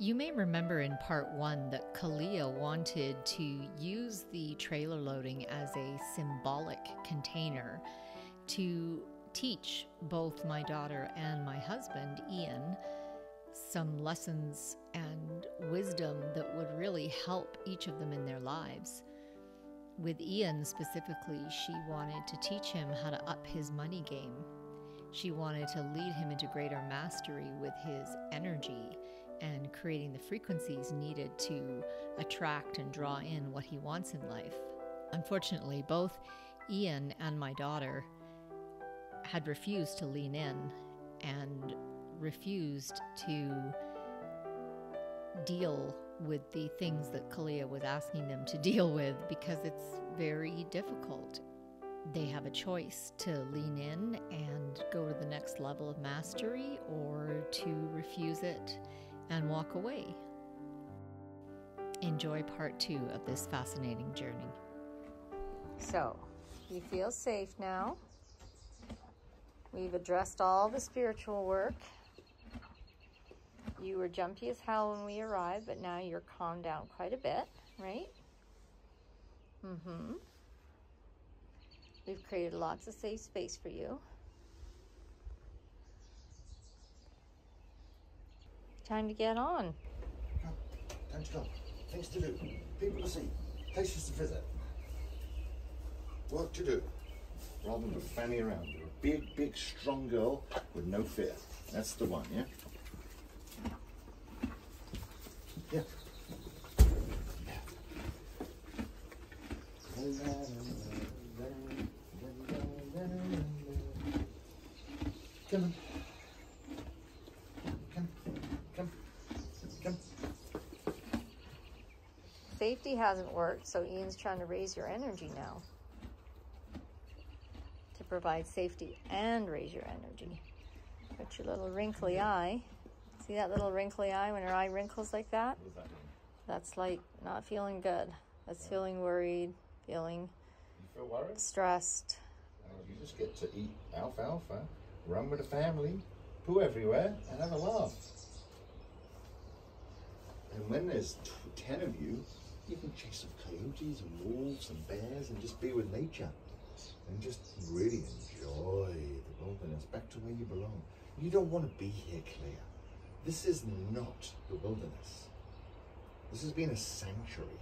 You may remember in part 1 that Kaliah wanted to use the trailer loading as a symbolic container to teach both my daughter and my husband, Ian, some lessons and wisdom that would really help each of them in their lives. With Ian specifically, she wanted to teach him how to up his money game. She wanted to lead him into greater mastery with his energy and creating the frequencies needed to attract and draw in what he wants in life. Unfortunately, both Ian and my daughter had refused to lean in and refused to deal with the things that Kaliah was asking them to deal with because it's very difficult. They have a choice to lean in and go to the next level of mastery or to refuse it and walk away. Enjoy part 2 of this fascinating journey. So, you feel safe now. We've addressed all the spiritual work. You were jumpy as hell when we arrived, but now you're calmed down quite a bit, right? We've created lots of safe space for you. Time to get on. Come, time to go. Things to do, people to see, places to visit, work to do, rather than fanny around. You're a big, big, strong girl with no fear. That's the one, yeah? Yeah. Come on. Come. Safety hasn't worked, so Ian's trying to raise your energy now to provide safety and raise your energy. Got your little wrinkly eye. See that little wrinkly eye when her eye wrinkles like that? What does that mean? That's like not feeling good. That's feeling worried, feeling You feel worried? stressed. You just get to eat alfalfa, run with the family, poo everywhere, and have a laugh. And when there's 10 of you, you can chase some coyotes and wolves and bears and just be with nature. And just really enjoy the wilderness, back to where you belong. You don't want to be here, Kaliah. This is not the wilderness. This has been a sanctuary.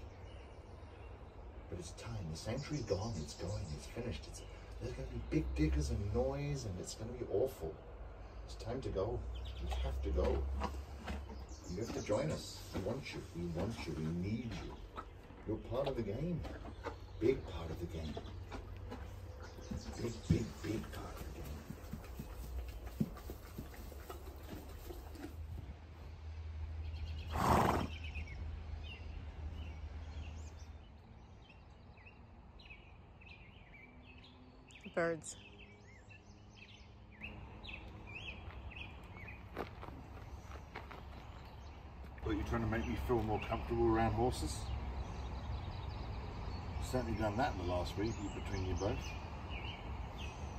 But it's time. The sanctuary's gone, it's going, it's finished. There's going to be big diggers and noise, and it's going to be awful. It's time to go. You have to go. You have to join us. We want you. We want you. We need you. You're part of the game. Big part of the game. Big, big, big part of the game. Birds. But you're trying to make me feel more comfortable around horses? You've certainly done that in the last week, between you both.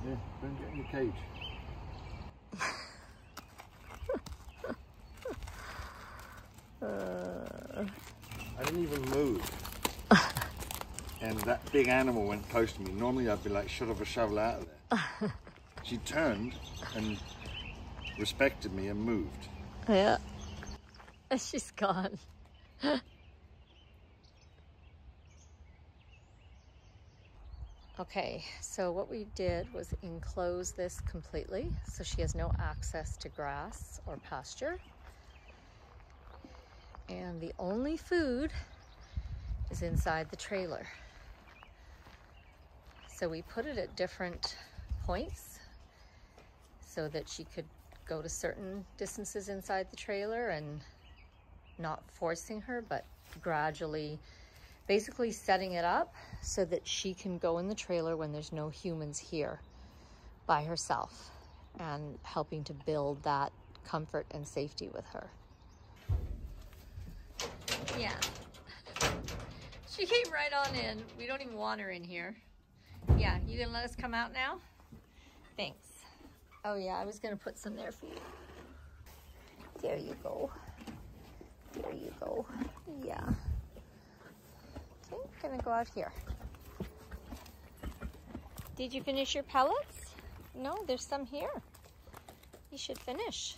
Yeah, don't get in your cage. I didn't even move. And that big animal went close to me. Normally I'd be like, shut off a shovel out of there. She turned and respected me and moved. Yeah. She's gone. Okay, so what we did was enclose this completely so she has no access to grass or pasture. And the only food is inside the trailer. So we put it at different points so that she could go to certain distances inside the trailer and not forcing her, but gradually basically setting it up so that she can go in the trailer when there's no humans here by herself and helping to build that comfort and safety with her. Yeah. She came right on in. We don't even want her in here. Yeah, you gonna let us come out now? Thanks. Oh yeah, I was gonna put some there for you. There you go. There you go. Yeah. Okay, gonna go out here. Did you finish your pellets? No, there's some here. You should finish.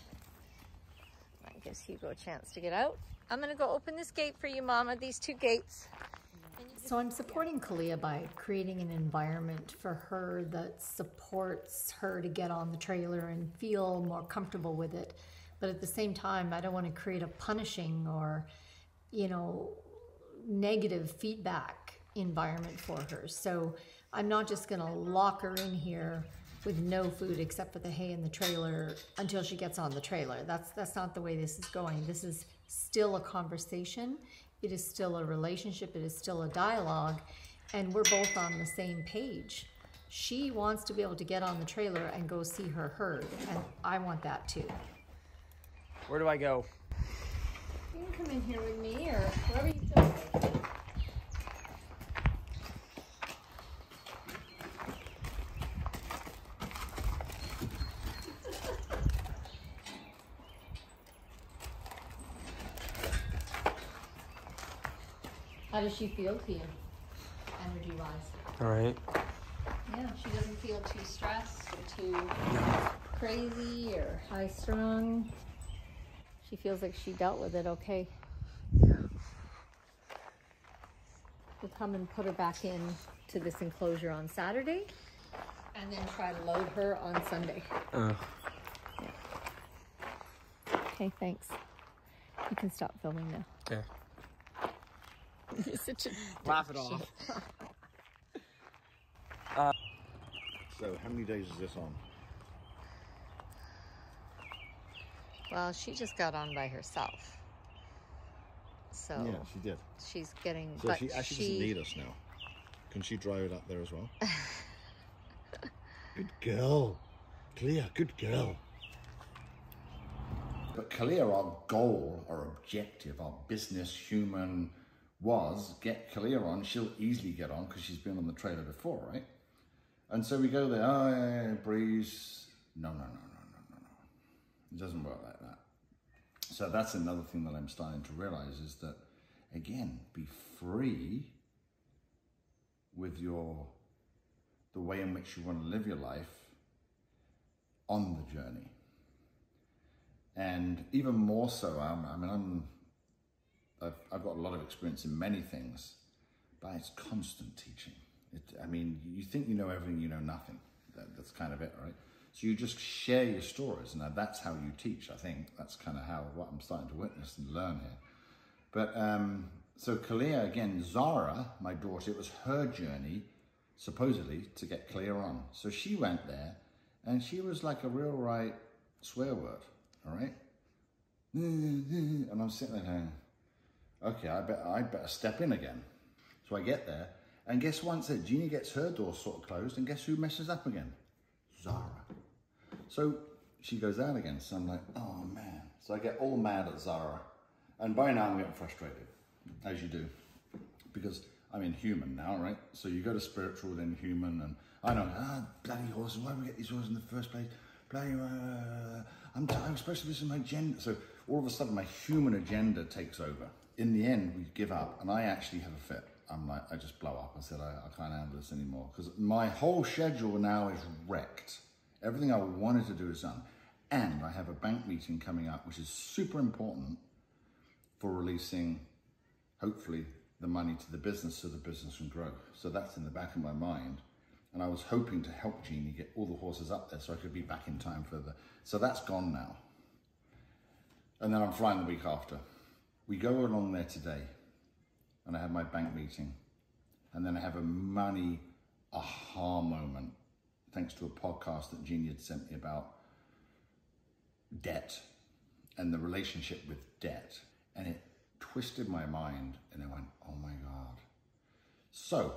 That gives Hugo a chance to get out. I'm gonna go open this gate for you, Mama, these two gates. So I'm supporting Kaliah by creating an environment for her that supports her to get on the trailer and feel more comfortable with it. But at the same time, I don't want to create a punishing or, you know, negative feedback environment for her. So I'm not just going to lock her in here with no food except for the hay in the trailer until she gets on the trailer. That's not the way this is going. This is still a conversation. It is still a relationship. It is still a dialogue, and we're both on the same page. She wants to be able to get on the trailer and go see her herd, and I want that too. Where do I go? You can come in here with me or wherever you feel like. How does she feel to you, energy-wise? All right. Yeah, she doesn't feel too stressed or too crazy or high-strung. She feels like she dealt with it okay. We'll come and put her back in to this enclosure on Saturday and then try to load her on Sunday. Yeah. Okay, thanks. You can stop filming now. Okay. You're such a Laugh it off. So how many days is this on? Well, she just got on by herself. So Yeah, she did. she's getting... So but she actually doesn't need us now. Can she drive it up there as well? Good girl. Kaliah, good girl. But Kaliah, our goal, our objective, our business human was get Kaliah on. She'll easily get on because she's been on the trailer before, right? And so we go there, oh, yeah, breeze. No. It doesn't work like that. So that's another thing that I'm starting to realize is that, again, be free with the way in which you want to live your life on the journey. And even more so, I've got a lot of experience in many things, but it's constant teaching. You think you know everything, you know nothing. That's kind of it, right? So you just share your stories. Now that's how you teach, I think. That's kind of what I'm starting to witness and learn here. But so Kaliah, again, Zara, my daughter, it was her journey, supposedly, to get Kaliah on. So she went there, and she was like a real right swear word, all right? And I'm sitting there going, okay, I better step in again. So I get there, and guess what? Jeannie gets her door sort of closed, and guess who messes up again? Zara. So she goes out again, so I'm like, oh man. So I get all mad at Zara, and by now I'm getting frustrated, as you do, because I'm in human now, right? So you go to spiritual, then human, and I know, bloody horses, why do we get these horses in the first place? Bloody, I'm supposed to listen to my agenda. So all of a sudden my human agenda takes over. In the end, we give up, and I actually have a fit. I'm like, I just blow up. I said, I can't handle this anymore, because my whole schedule now is wrecked. Everything I wanted to do is done. And I have a bank meeting coming up, which is super important for releasing, hopefully, the money to the business so the business can grow. So that's in the back of my mind. And I was hoping to help Jeannie get all the horses up there so I could be back in time for so that's gone now. And then I'm flying the week after. We go along there today, and I have my bank meeting. And then I have a money aha moment, thanks to a podcast that Jeannie had sent me about debt and the relationship with debt. And it twisted my mind, and I went, oh my God. So,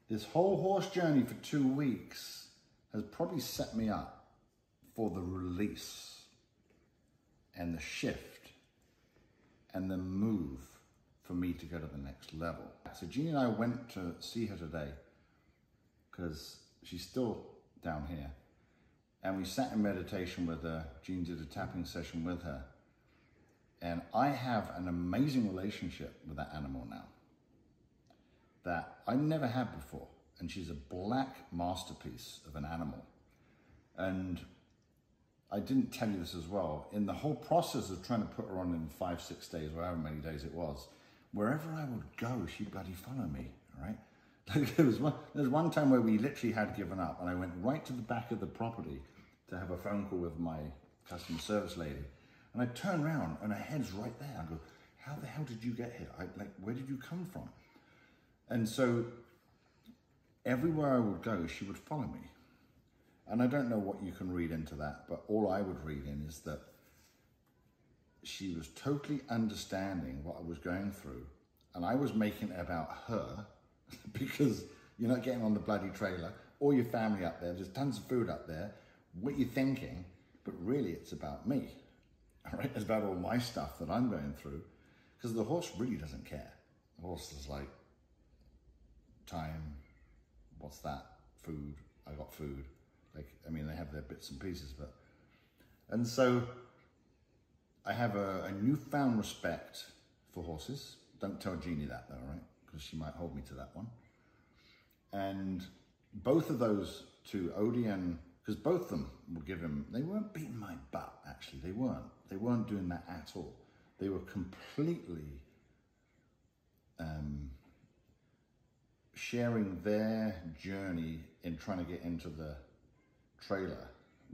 this whole horse journey for 2 weeks has probably set me up for the release and the shift and the move for me to go to the next level. So Jeannie and I went to see her today because she's still down here. And we sat in meditation with her. Jeannie did a tapping session with her. And I have an amazing relationship with that animal now that I never had before. And she's a black masterpiece of an animal. And I didn't tell you this as well. In the whole process of trying to put her on in 5-6 days, or however many days it was, wherever I would go, she'd bloody follow me, all right? Like there was one time where we literally had given up, and I went right to the back of the property to have a phone call with my customer service lady. And I turned around and her head's right there. I go, how the hell did you get here? Where did you come from? And so everywhere I would go, she would follow me. And I don't know what you can read into that, but all I would read in is that she was totally understanding what I was going through. And I was making it about her because you're not getting on the bloody trailer, all your family up there, there's tons of food up there, what you're thinking, but really it's about me, all right? It's about all my stuff that I'm going through, because the horse really doesn't care. The horse is like, time, what's that? Food, I got food. Like, I mean, they have their bits and pieces, but, and so I have a newfound respect for horses. Don't tell Jeannie that though, right? Because she might hold me to that one. And both of those two, Odie and, because both of them will give him, they weren't beating my butt, actually. They weren't doing that at all. They were completely sharing their journey in trying to get into the trailer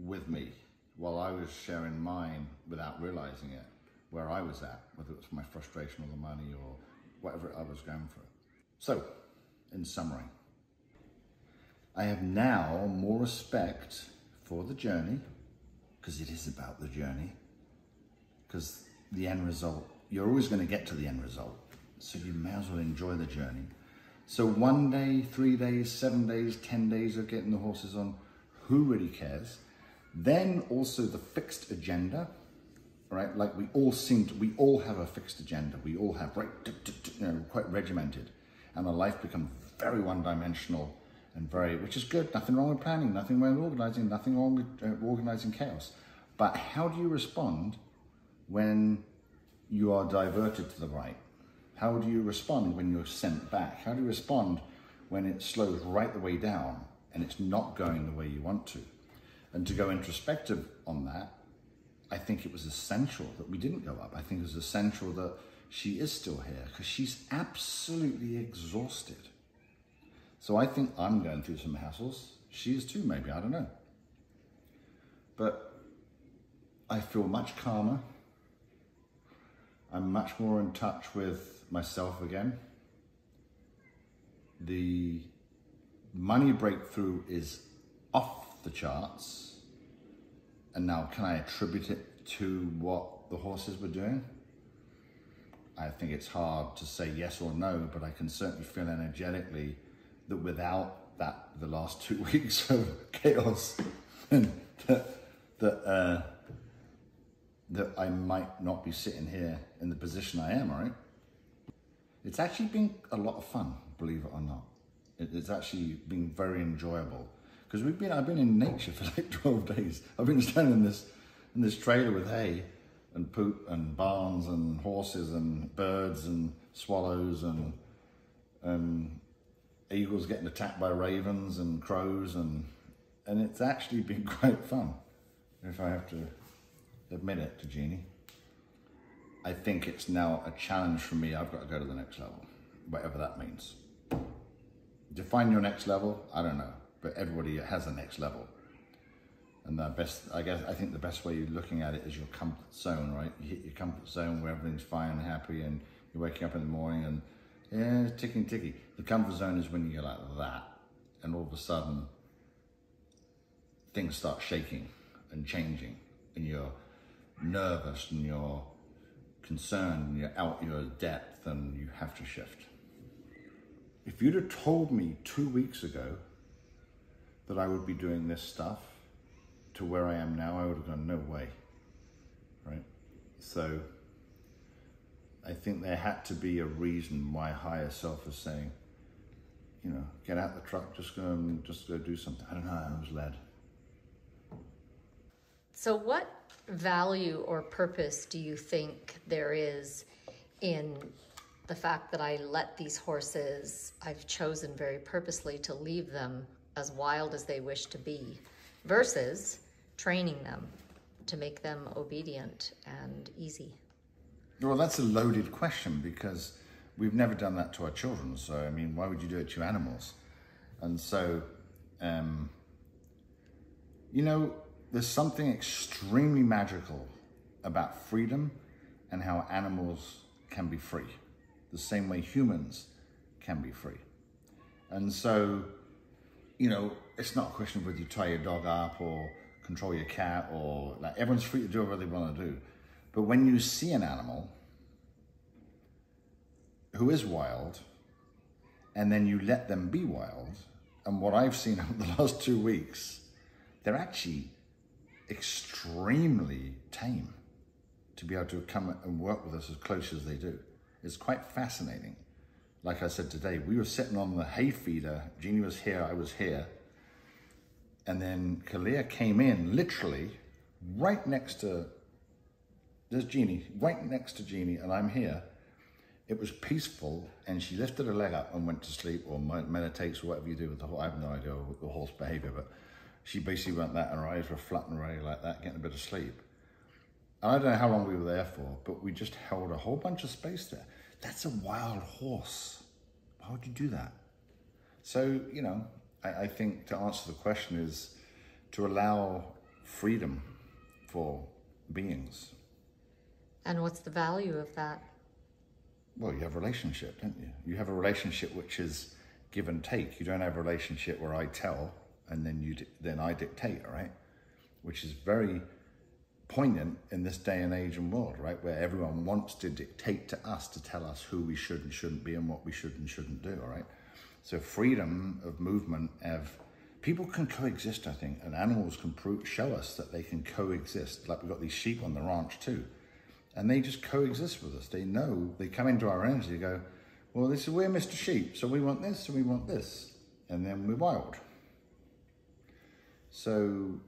with me while I was sharing mine without realizing it, where I was at, whether it was my frustration or the money or whatever I was going through. So, in summary, I have now more respect for the journey, because it is about the journey, because the end result, you're always going to get to the end result, so you may as well enjoy the journey. So 1 day, 3 days, 7 days, 10 days of getting the horses on, who really cares? Then also the fixed agenda, right? Like we all have a fixed agenda. We all have, right, you know, quite regimented, and our life becomes very one-dimensional and very, which is good. Nothing wrong with planning, nothing wrong with organizing, nothing wrong with organizing chaos. But how do you respond when you are diverted to the right? How do you respond when you're sent back? How do you respond when it slows right the way down and it's not going the way you want to? And to go introspective on that, I think it was essential that we didn't go up. I think it was essential that she is still here, because she's absolutely exhausted. So I think I'm going through some hassles. She is too, maybe, I don't know. But I feel much calmer. I'm much more in touch with myself again. The money breakthrough is off the charts. And now, can I attribute it to what the horses were doing? I think it's hard to say yes or no, but I can certainly feel energetically that without that, the last 2 weeks of chaos, that I might not be sitting here in the position I am, all right? It's actually been a lot of fun, believe it or not. It's actually been very enjoyable, because I've been in nature for like 12 days. I've been standing in this trailer with hay and poop and barns and horses and birds and swallows and eagles getting attacked by ravens and crows, and it's actually been quite fun, if I have to admit it to Jeannie. I think it's now a challenge for me. I've got to go to the next level, whatever that means. Define your next level, I don't know, but everybody has a next level. And I think the best way you're looking at it is your comfort zone, right? You hit your comfort zone where everything's fine and happy, and you're waking up in the morning and yeah, ticking. The comfort zone is when you go like that, and all of a sudden things start shaking and changing, and you're nervous and you're concerned and you're out your depth and you have to shift. If you'd have told me 2 weeks ago that I would be doing this stuff to where I am now, I would have gone, no way, right? So I think there had to be a reason why higher self was saying, you know, get out the truck, just go do something. I don't know, I was led. So what value or purpose do you think there is in the fact that I let these horses, I've chosen very purposely to leave them as wild as they wish to be, versus training them to make them obedient and easy? Well, that's a loaded question, because we've never done that to our children. So, I mean, why would you do it to animals? And so, you know, there's something extremely magical about freedom and how animals can be free, the same way humans can be free. And so, you know, it's not a question of whether you tie your dog up or control your cat, or like, everyone's free to do whatever they want to do. But when you see an animal who is wild, and then you let them be wild, and what I've seen over the last 2 weeks, they're actually extremely tame to be able to come and work with us as close as they do. It's quite fascinating. Like I said today, we were sitting on the hay feeder. Jeannie was here, I was here. And then Kaliah came in literally right next to, there's Jeannie, right next to Jeannie, and I'm here. It was peaceful, and she lifted her leg up and went to sleep, or meditates, or whatever you do with the horse. I have no idea what the horse behavior, but she basically went that, and her eyes were flat and ready like that, getting a bit of sleep. And I don't know how long we were there for, but we just held a whole bunch of space there. That's a wild horse. Why would you do that? So, you know, I think to answer the question is to allow freedom for beings. And what's the value of that? Well, you have a relationship, don't you? You have a relationship which is give and take. You don't have a relationship where I tell and then I dictate, right? Which is very poignant in this day and age and world, right? Where everyone wants to dictate to us, to tell us who we should and shouldn't be and what we should and shouldn't do, all right? So freedom of movement, people can coexist, I think, and animals can show us that they can coexist. Like we've got these sheep on the ranch too, and they just coexist with us. They know, they come into our energy, they go, well, we're Mr. Sheep, so we want this and we want this, and then we're wild. So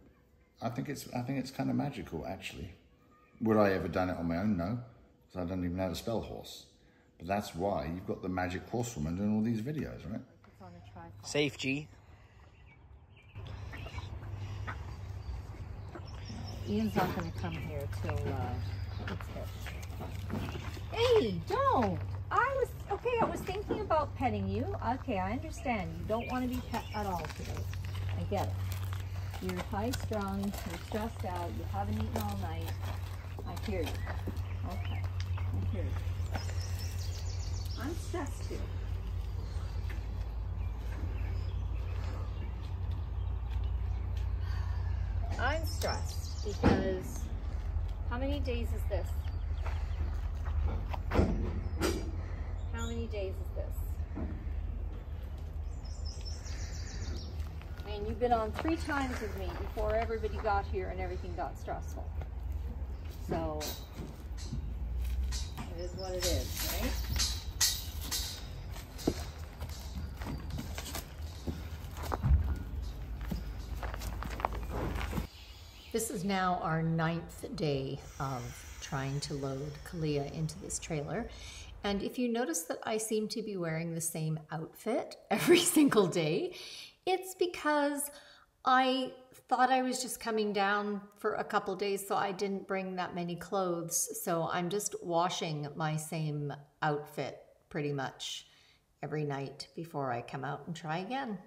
I think it's kind of magical, actually. Would I ever done it on my own? No, because I don't even know how to spell horse. But that's why you've got the magic horsewoman doing all these videos, right? It's on a tripod. Safe, G. Ian's not going to come here till it's hit. Hey, don't! I was thinking about petting you. Okay, I understand. You don't want to be pet at all today. I get it. You're high-strung, you're stressed out, you haven't eaten all night. I hear you. Okay, I hear you. I'm stressed too. I'm stressed because how many days is this? How many days is this? And you've been on 3 times with me before everybody got here and everything got stressful. So it is what it is, right? This is now our 9th day of trying to load Kaliah into this trailer. And if you notice that I seem to be wearing the same outfit every single day, it's because I thought I was just coming down for a couple days, so I didn't bring that many clothes. So I'm just washing my same outfit pretty much every night before I come out and try again.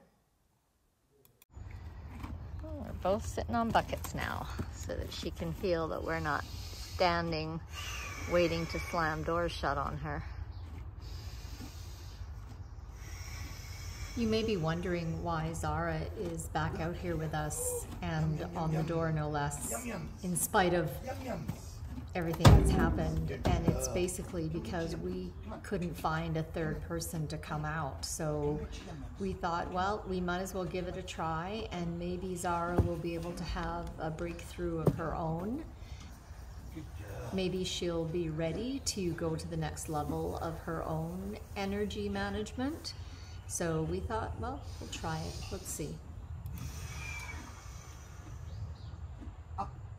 We're both sitting on buckets now so that she can feel that we're not standing waiting to slam doors shut on her. You may be wondering why Zara is back out here with us and on the door no less, in spite of everything that's happened. And it's basically because we couldn't find a third person to come out. So we thought, well, we might as well give it a try, and maybe Zara will be able to have a breakthrough of her own. Maybe she'll be ready to go to the next level of her own energy management. So we thought, well, we'll try it. Let's see.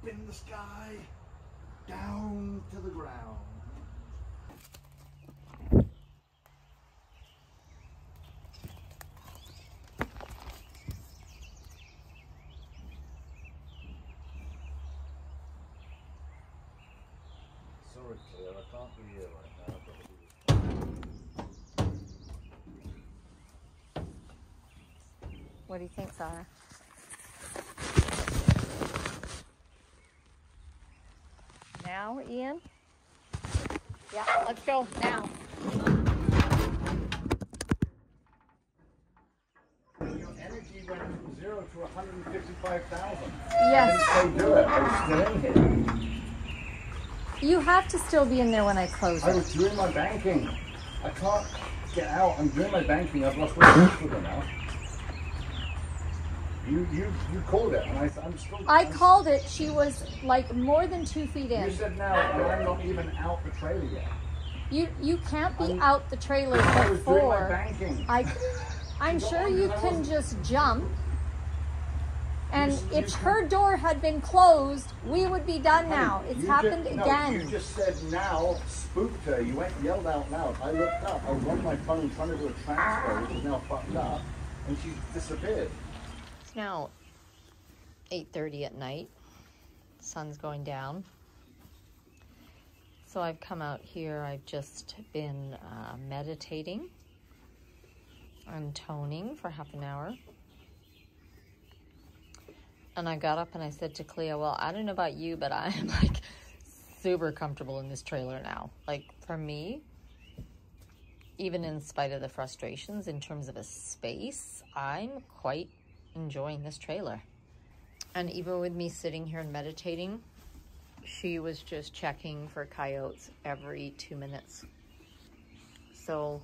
in the sky, down to the ground. Sorry, Claire, I can't be here right now. I've got to do this. What do you think, Sarah? Now, Ian? Yeah, let's go now. Your energy went from 0 to 155,000. Yes. I didn't say do it. I was still in here. You have to still be in there when I close I it. was doing my banking. I can't get out. I'm doing my banking. I've lost my sister now. You called it, and I'm still. I called it. She was like more than 2 feet in. You said now, and I'm not even out the trailer yet. You can't be out the trailer I was doing my before. banking. I'm sure you can just jump. And if her door had been closed, we would be done now. It's happened again. You just said now, spooked her. You went yelled out loud. I looked up. I was on my phone trying to do a transfer, which is now fucked up, and she disappeared. It's now 8:30 at night. Sun's going down. So I've come out here. I've just been meditating and toning for half an hour. And I got up and I said to Kaliah, well, I don't know about you, but I'm like super comfortable in this trailer now. Like for me, even in spite of the frustrations in terms of a space, I'm quite enjoying this trailer. And even with me sitting here and meditating, she was just checking for coyotes every 2 minutes. So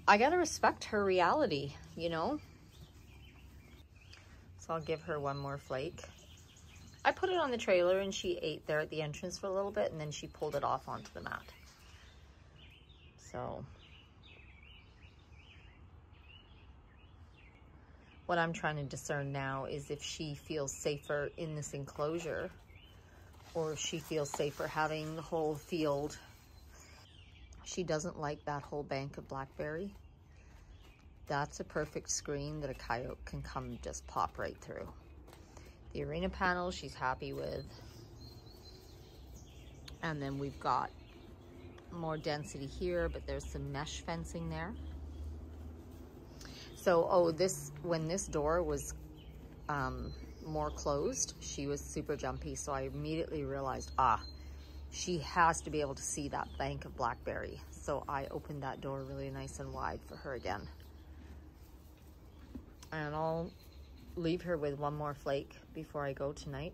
I gotta respect her reality, you know? So I'll give her one more flake. I put it on the trailer and she ate there at the entrance for a little bit and then she pulled it off onto the mat. So what I'm trying to discern now is if she feels safer in this enclosure or if she feels safer having the whole field. She doesn't like that whole bank of blackberry. That's a perfect screen that a coyote can come just pop right through. The arena panel she's happy with. And then we've got more density here, but there's some mesh fencing there. So, when this door was more closed, she was super jumpy. So I immediately realized, she has to be able to see that bank of blackberry. So I opened that door really nice and wide for her again. And I'll leave her with one more flake before I go tonight.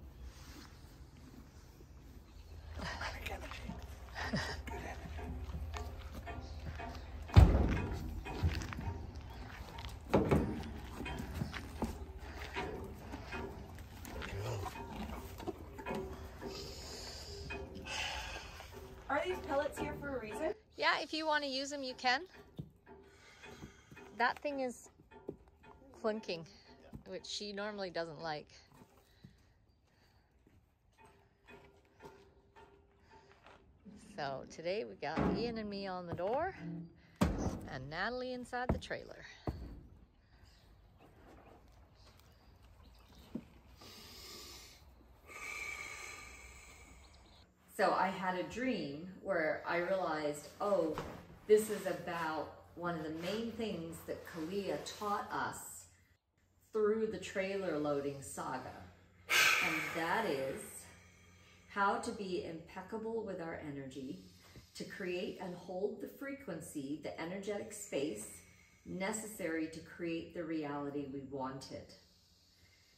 Are these pellets here for a reason? Yeah, if you want to use them, you can. That thing is clinking, which she normally doesn't like. So today we got Ian and me on the door and Natalie inside the trailer. So I had a dream where I realized, oh, this is about one of the main things that Kaliah taught us through the trailer loading saga. And that is how to be impeccable with our energy, to create and hold the frequency, the energetic space necessary to create the reality we wanted.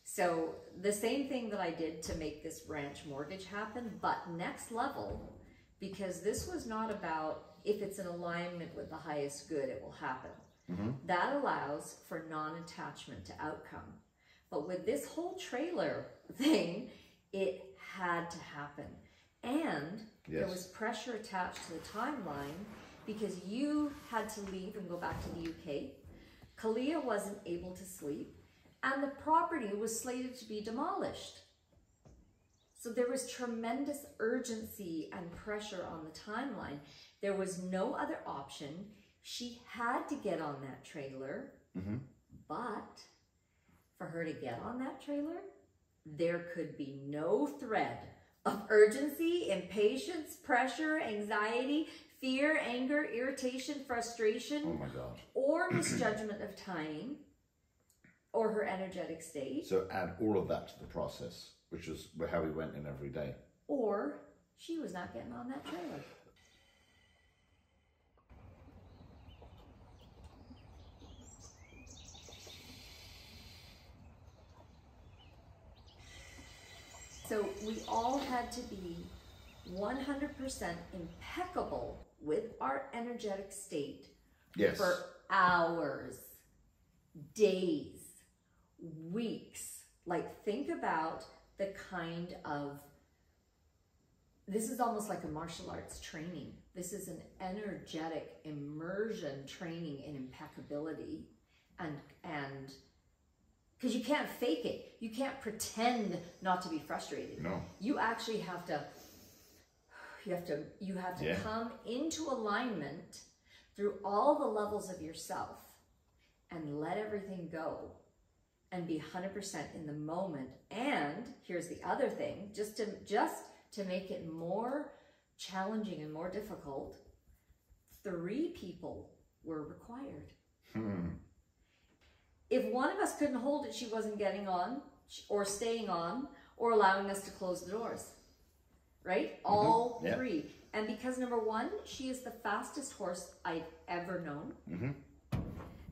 So the same thing that I did to make this ranch mortgage happen, but next level, because this was not about if it's in alignment with the highest good, it will happen. Mm-hmm. That allows for non-attachment to outcome. But with this whole trailer thing, it had to happen. And there was pressure attached to the timeline because you had to leave and go back to the UK. Kaliah wasn't able to sleep. And the property was slated to be demolished. So there was tremendous urgency and pressure on the timeline. There was no other option. She had to get on that trailer, but for her to get on that trailer, there could be no thread of urgency, impatience, pressure, anxiety, fear, anger, irritation, frustration, Oh my God. or misjudgment of timing or her energetic state. So add all of that to the process, which is how we went in every day. Or she was not getting on that trailer. So we all had to be 100% impeccable with our energetic state Yes. for hours, days, weeks. Like, think about the kind of, this is almost like a martial arts training. This is an energetic immersion training in impeccability, and because you can't fake it. You can't pretend not to be frustrated. No. You actually have to, you have to Yeah. come into alignment through all the levels of yourself and let everything go and be 100% in the moment. And here's the other thing, just to make it more challenging and more difficult, 3 people were required. If one of us couldn't hold it, she wasn't getting on or staying on or allowing us to close the doors, right? All 3. And because number 1, she is the fastest horse I've ever known.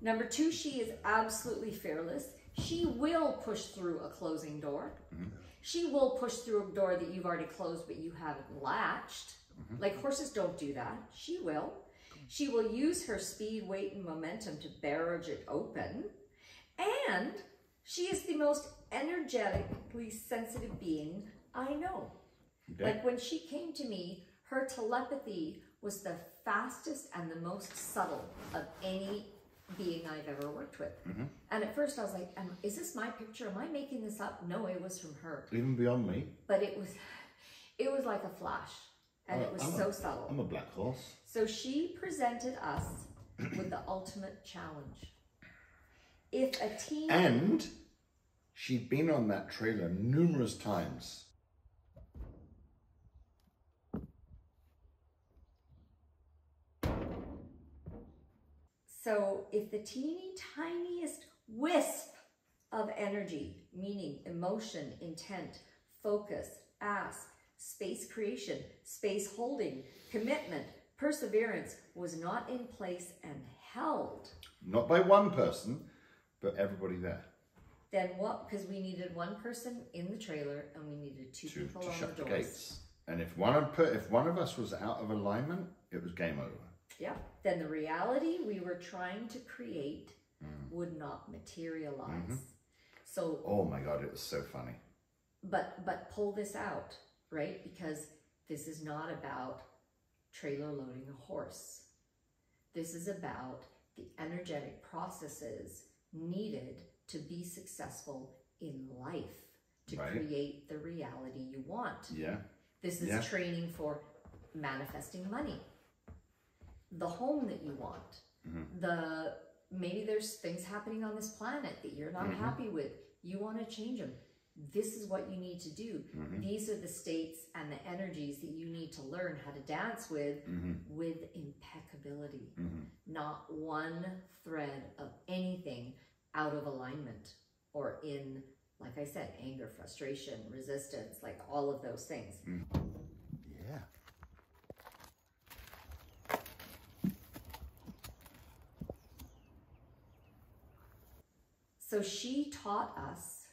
Number 2, she is absolutely fearless. She will push through a closing door. She will push through a door that you've already closed but you haven't latched. Like, horses don't do that. She will. She will use her speed, weight, and momentum to barrage it open. And she is the most energetically sensitive being I know. Okay. Like, when she came to me, her telepathy was the fastest and the most subtle of any being I've ever worked with. And at first I was like, is this my picture? Am I making this up? No, it was from her. Even beyond me. But it was like a flash, and it was so subtle. I'm a black horse. So she presented us with the ultimate challenge. If a team... And she'd been on that trailer numerous times. So if the teeny tiniest wisp of energy, meaning emotion, intent, focus, ask, space creation, space holding, commitment, perseverance was not in place and held, Not by one person, but everybody there. then what? Because we needed 1 person in the trailer and we needed 2 people To on shut the the doors. gates. And if one of us was out of alignment, it was game over. Yeah. Then the reality we were trying to create would not materialize. So, Oh my God, it was so funny. but pull this out, right? Because this is not about trailer loading a horse. This is about the energetic processes needed to be successful in life, to Right. create the reality you want. Yeah. This is Yeah. training for manifesting money, the home that you want, maybe there's things happening on this planet that you're not happy with. You want to change them. This is what you need to do. These are the states and the energies that you need to learn how to dance with impeccability. Not one thread of anything out of alignment or in, like I said, anger, frustration, resistance, like all of those things. Yeah. So she taught us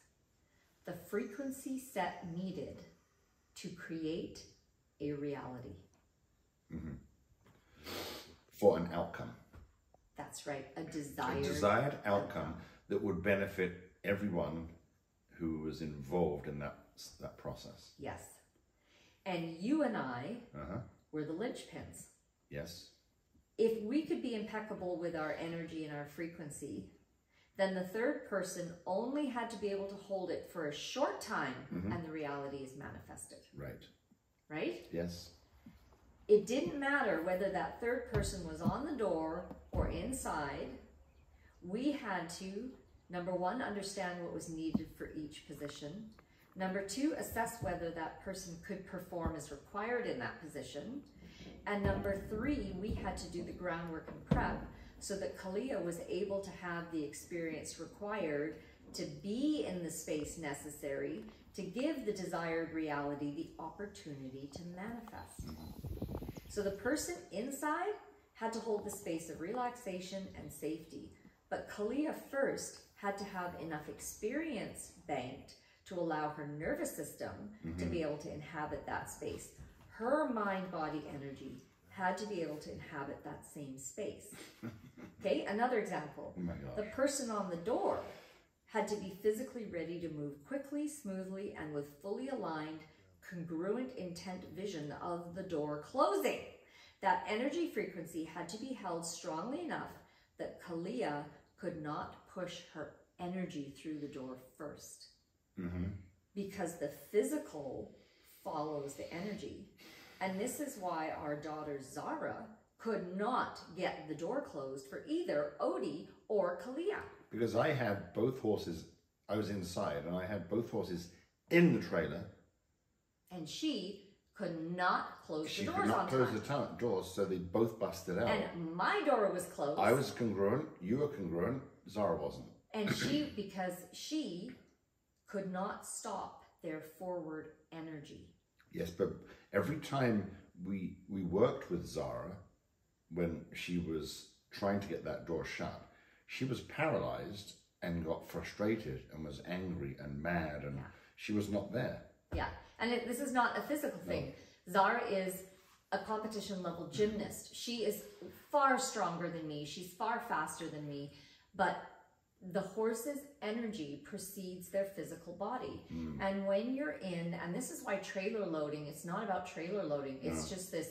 the frequency set needed to create a reality. For an outcome. That's right, a A desired, desired outcome that would benefit everyone who was involved in that process. Yes. And you and I were the linchpins. Yes. If we could be impeccable with our energy and our frequency, then the third person only had to be able to hold it for a short time, and the reality is manifested. Right. Right? Yes. It didn't matter whether that third person was on the door or inside. We had to, number one, understand what was needed for each position. Number two, assess whether that person could perform as required in that position. And number three, we had to do the groundwork and prep so that Kaliah was able to have the experience required to be in the space necessary to give the desired reality the opportunity to manifest. So the person inside had to hold the space of relaxation and safety, but Kaliah first had to have enough experience banked to allow her nervous system to be able to inhabit that space. Her mind-body energy had to be able to inhabit that same space. Okay, another example. Oh my gosh. The person on the door had to be physically ready to move quickly, smoothly, and with fully aligned, congruent intent vision of the door closing. That energy frequency had to be held strongly enough that Kaliah could not push her energy through the door first. Because the physical follows the energy. And this is why our daughter Zara could not get the door closed for either Odie or Kaliah. Because I had both horses, I was inside, and I had both horses in the trailer. And she could not close She the could doors not on close time. the doors, so they both busted out. And my door was closed. I was congruent, you were congruent, Zara wasn't. And she, because she could not stop their forward energy. Yes, but every time we worked with Zara, when she was trying to get that door shut, she was paralyzed and got frustrated and was angry and mad, and she was not there. Yeah, and this is not a physical thing. Zara is a competition level gymnast. She is far stronger than me. She's far faster than me, but the horse's energy precedes their physical body. And when you're in, and this is why trailer loading, it's not about trailer loading. It's just this,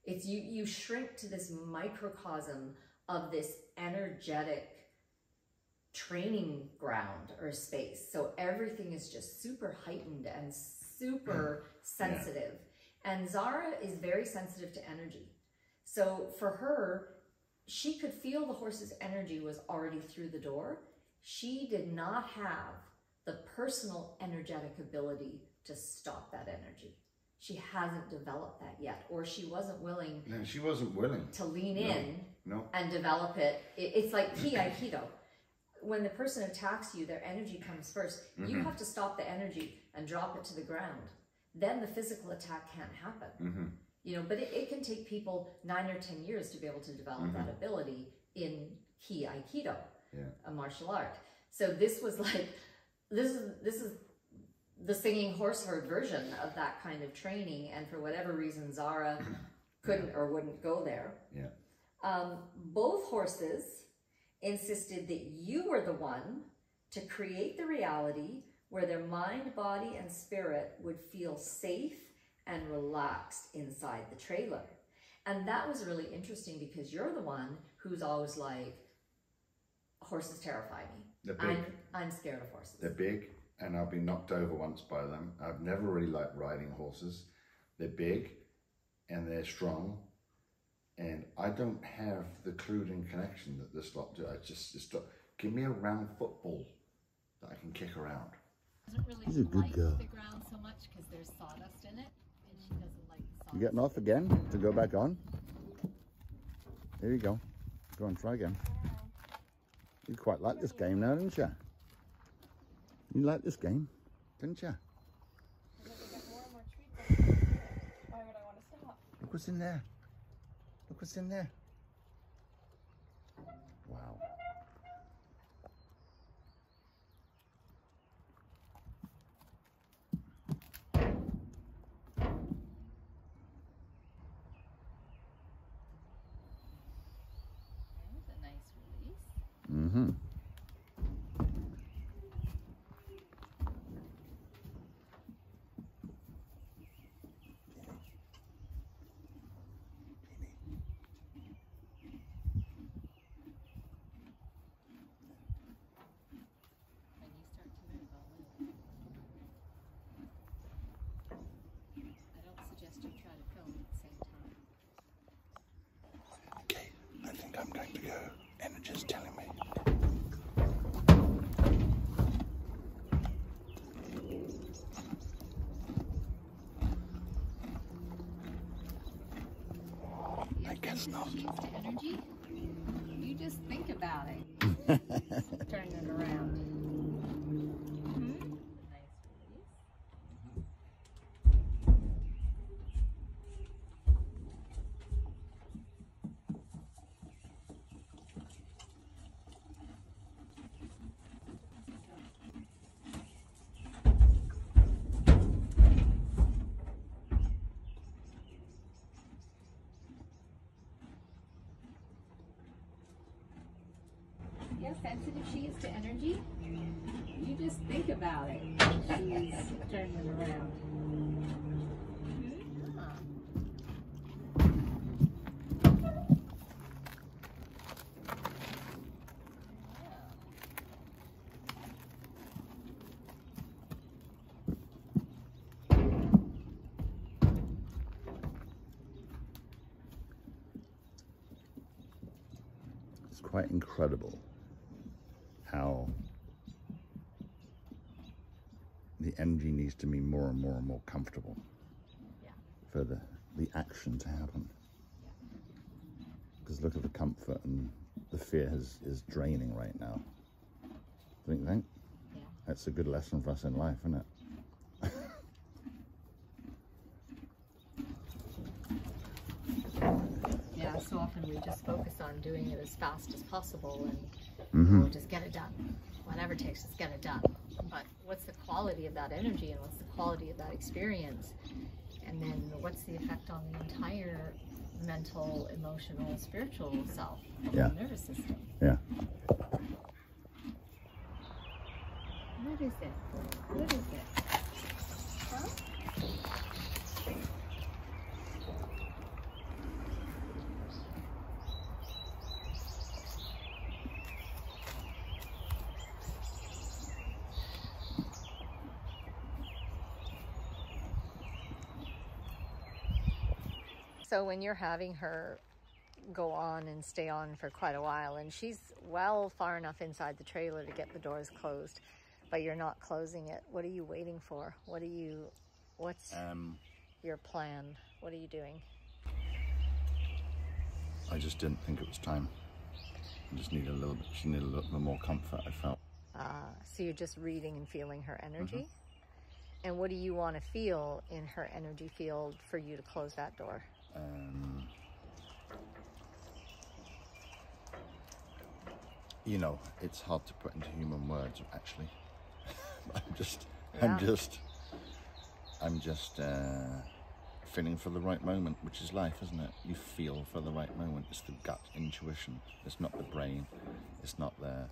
it's you shrink to this microcosm of this energetic training ground or space. So everything is just super heightened and super sensitive. And Zara is very sensitive to energy. So for her, she could feel the horse's energy was already through the door. She did not have the personal energetic ability to stop that energy. She hasn't developed that yet, or she wasn't willing. No, she wasn't willing To lean in No. and develop it. It's like Ki Aikido. When the person attacks you, their energy comes first. You have to stop the energy and drop it to the ground. Then the physical attack can't happen. You know, but it can take people 9 or 10 years to be able to develop that ability in Ki Aikido, a martial art. So this was like, this is the singing horse herd version of that kind of training. And for whatever reason, Zara couldn't or wouldn't go there. Both horses insisted that you were the one to create the reality where their mind, body, and spirit would feel safe and relaxed inside the trailer. And that was really interesting because you're the one who's always like, horses terrify me. They're big. I'm scared of horses. They're big, and I've been knocked over once by them. I've never really liked riding horses. They're big, and they're strong, and I don't have the clued in connection that this lot do. It's give me a round football that I can kick around. Doesn't really She's a good like girl. the ground so much because there's sawdust in it, and she doesn't like the sawdust. You getting off again to go back on? There you go. Go on, try again. You quite like this game now, didn't you? You like this game, didn't you? As I get more and more treats, why would I want to stop? Look what's in there. Look what's in there. Wow. There's a nice release. Mm-hmm. go. Energy's telling me. I guess not. Energy? You just think about it. Turn it around. How sensitive she is to energy? You just think about it. She's turning it around. It's quite incredible how the energy needs to be more and more and more comfortable for the action to happen. Because look at the comfort, and the fear is draining right now. Don't you think? Yeah. That's a good lesson for us in life, isn't it? Yeah, so often we just focus on doing it as fast as possible and we'll just get it done. Whatever it takes, just get it done. But what's the quality of that energy and what's the quality of that experience? And then what's the effect on the entire mental, emotional, spiritual self of the nervous system? Yeah. What is it? What is it? Huh? So when you're having her go on and stay on for quite a while, and she's well far enough inside the trailer to get the doors closed, but you're not closing it, what are you waiting for? What's your plan? What are you doing? I just didn't think it was time. I just needed a little bit, she needed a little bit more comfort, I felt. So you're just reading and feeling her energy? And what do you want to feel in her energy field for you to close that door? You know, it's hard to put into human words, actually. I'm just feeling for the right moment, which is life, isn't it? You feel for the right moment. It's the gut intuition. It's not the brain. It's not the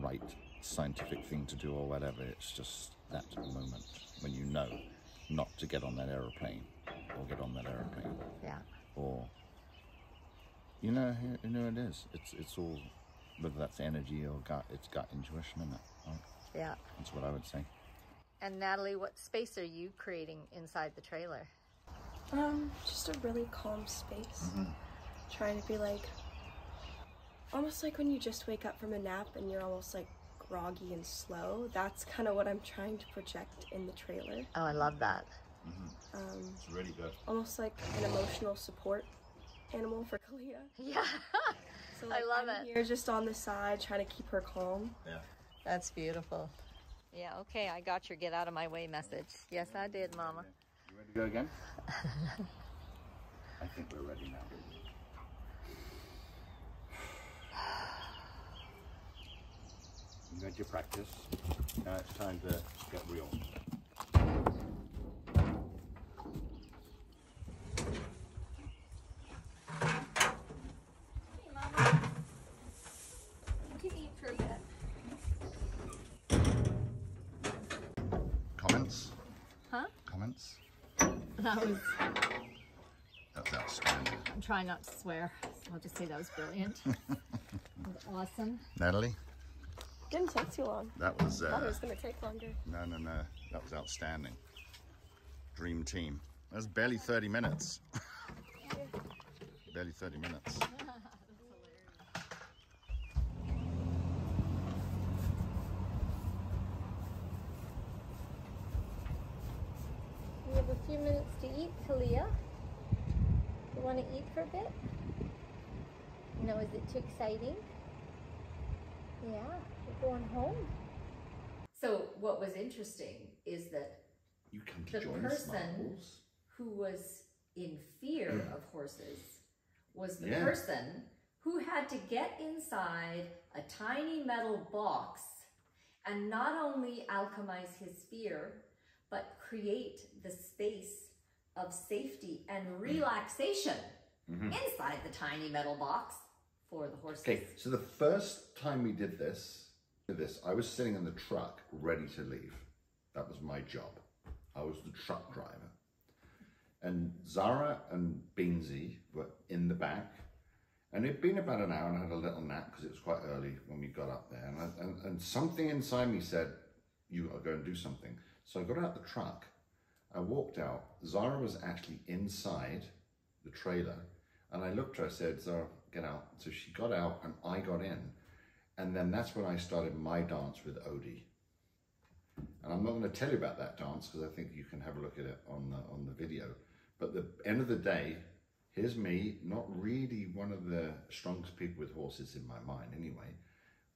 right scientific thing to do or whatever. It's just that moment when you know not to get on that aeroplane or get on that aeroplane. Yeah. Or you know it is. It's all, whether that's energy or gut. It's gut intuition, isn't it? Right? Yeah. That's what I would say. And Natalie, what space are you creating inside the trailer? Just a really calm space. Trying to be like, almost like when you just wake up from a nap and you're almost like groggy and slow. That's kind of what I'm trying to project in the trailer. Oh, I love that. It's really good. Almost like an emotional support animal for Kaliah. Yeah. So like, I love I'm it. here just on the side trying to keep her calm. Yeah. That's beautiful. Yeah, okay, I got your get out of my way message. Yes, I did, Mama. You ready to go again? I think we're ready now. You had your practice. Now it's time to get real. Hey, Mama. You can eat for a bit. Comments? Huh? Comments? That was, That's outstanding. I'm trying not to swear, so I'll just say that was brilliant. That was awesome. Natalie? Didn't take too long. That was... I thought it was going to take longer. No. That was outstanding. Dream team. That was barely 30 minutes. Barely 30 minutes. few minutes to eat, Kaliah? You want to eat for a bit? No, is it too exciting? Yeah, you're going home. So what was interesting is that You come to the join us, person Marbles. who was in fear of horses was the Yeah. person who had to get inside a tiny metal box and not only alchemize his fear, but create the space of safety and relaxation inside the tiny metal box for the horses. Okay, so the first time we did this, I was sitting in the truck ready to leave. That was my job. I was the truck driver. And Zara and Beansy were in the back. And it'd been about an hour and I had a little nap because it was quite early when we got up there. And something inside me said, you gotta go and do something. So I got out the truck, I walked out. Zara was actually inside the trailer. And I looked at her, I said, Zara, get out. So she got out and I got in. And then that's when I started my dance with Odie. And I'm not going to tell you about that dance because I think you can have a look at it on the video. But at the end of the day, here's me, not really one of the strongest people with horses in my mind anyway,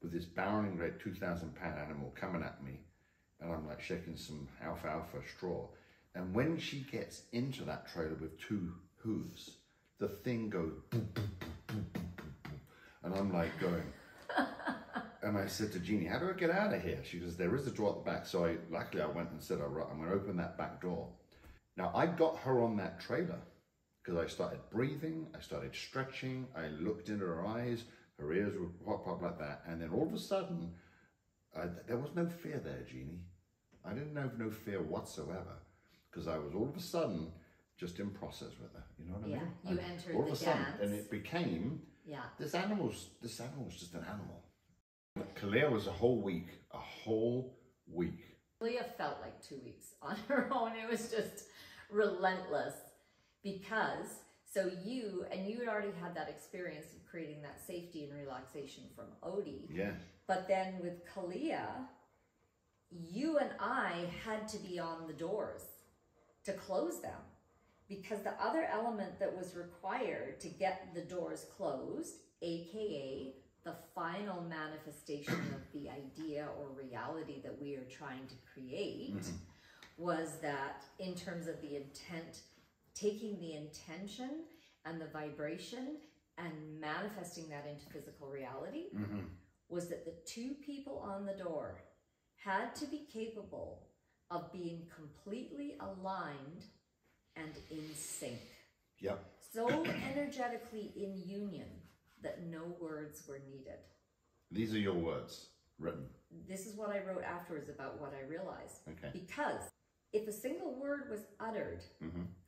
with this barreling red 2,000-pound animal coming at me, and I'm like shaking some alfalfa straw. And when she gets into that trailer with two hooves, the thing goes boom, boom, boom, boom, boom, boom, boom. And I'm like going, and I said to Jeannie, how do I get out of here? She goes, there is a door at the back. So luckily I went and said, all right, I'm going to open that back door. Now I got her on that trailer because I started breathing, I started stretching, I looked into her eyes, her ears would pop up like that. And then all of a sudden, there was no fear there, Jeannie. I didn't have no fear whatsoever because I was all of a sudden just in process with her. You know what I mean? Yeah, you entered all of the a sudden, dance. and it became, Yeah. this animal's just an animal. Kaliah was a whole week. Kaliah felt like 2 weeks on her own. It was just relentless because, so you had already had that experience of creating that safety and relaxation from Odie. Yeah. But then with Kaliah, you and I had to be on the doors to close them because the other element that was required to get the doors closed, aka the final manifestation of the idea or reality that we are trying to create, was that in terms of the intent, taking the intention and the vibration and manifesting that into physical reality, was that the two people on the door had to be capable of being completely aligned and in sync. Yep. So energetically in union that no words were needed. These are your words written. This is what I wrote afterwards about what I realized. Okay. Because if a single word was uttered,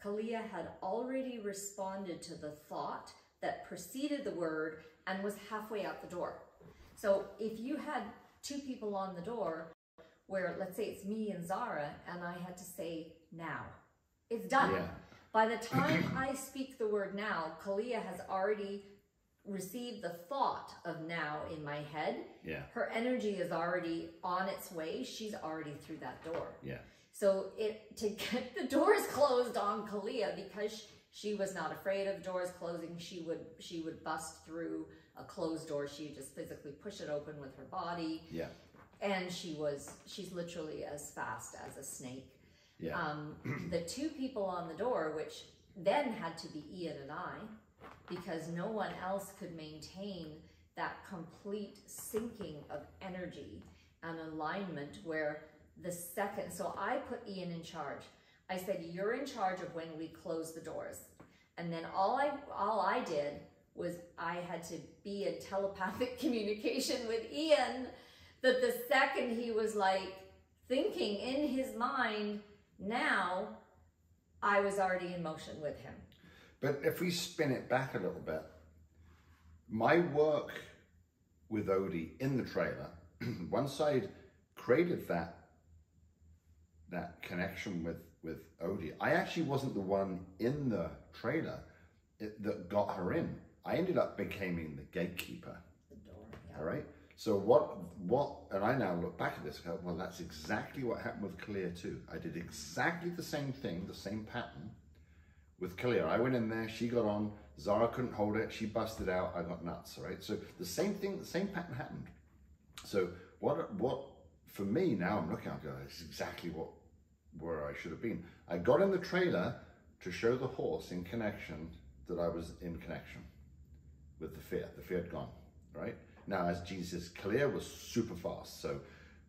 Kaliah had already responded to the thought that preceded the word and was halfway out the door. So if you had two people on the door where, let's say it's me and Zara, and I had to say now, it's done. Yeah. By the time I speak the word now, Kaliah has already received the thought of now in my head. Yeah. Her energy is already on its way. She's already through that door. Yeah. So to get the doors closed on Kaliah, because she was not afraid of doors closing, she would bust through a closed door. She would just physically push it open with her body. Yeah. And she's literally as fast as a snake. Yeah. The two people on the door, which then had to be Ian and I, because no one else could maintain that complete syncing of energy and alignment where the second, so I put Ian in charge. I said, you're in charge of when we close the doors. And then all I did was I had to be in telepathic communication with Ian, that the second he was like thinking in his mind, now I was already in motion with him. But if we spin it back a little bit, my work with Odie in the trailer, once I'd created that connection with Odie, I actually wasn't the one in the trailer that got her in. I ended up becoming the gatekeeper. The door, yeah. All right. So what, and I now look back at this and go, well, that's exactly what happened with Kaliah too. I did exactly the same thing, the same pattern with Kaliah. I went in there, she got on, Zara couldn't hold it, she busted out, I got nuts, right? So the same thing, the same pattern happened. So what for me now, I'm looking at it, this is exactly where I should have been. I got in the trailer to show the horse in connection that I was in connection with the fear had gone, right? Now, as Jesus, Kaliah was super fast, so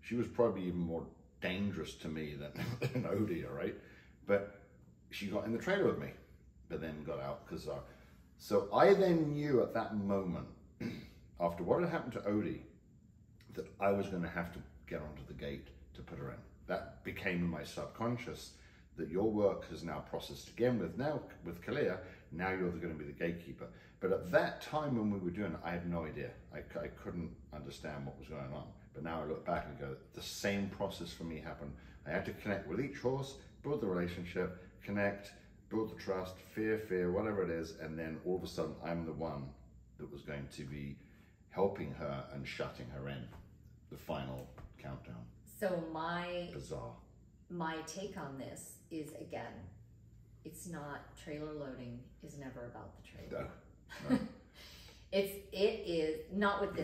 she was probably even more dangerous to me than Odie, all right? But she got in the trailer with me, but then got out because so I then knew at that moment, after what had happened to Odie, that I was going to have to get onto the gate to put her in. That became in my subconscious that your work has now processed again with Kaliah. Now you're going to be the gatekeeper. But at that time when we were doing it, I had no idea. I couldn't understand what was going on. But now I look back and go, the same process for me happened. I had to connect with each horse, build the relationship, connect, build the trust, fear, whatever it is. And then all of a sudden, I'm the one that was going to be helping her and shutting her in. The final countdown. So my take on this is, again, it's not, trailer loading is never about the trailer. No. It is not with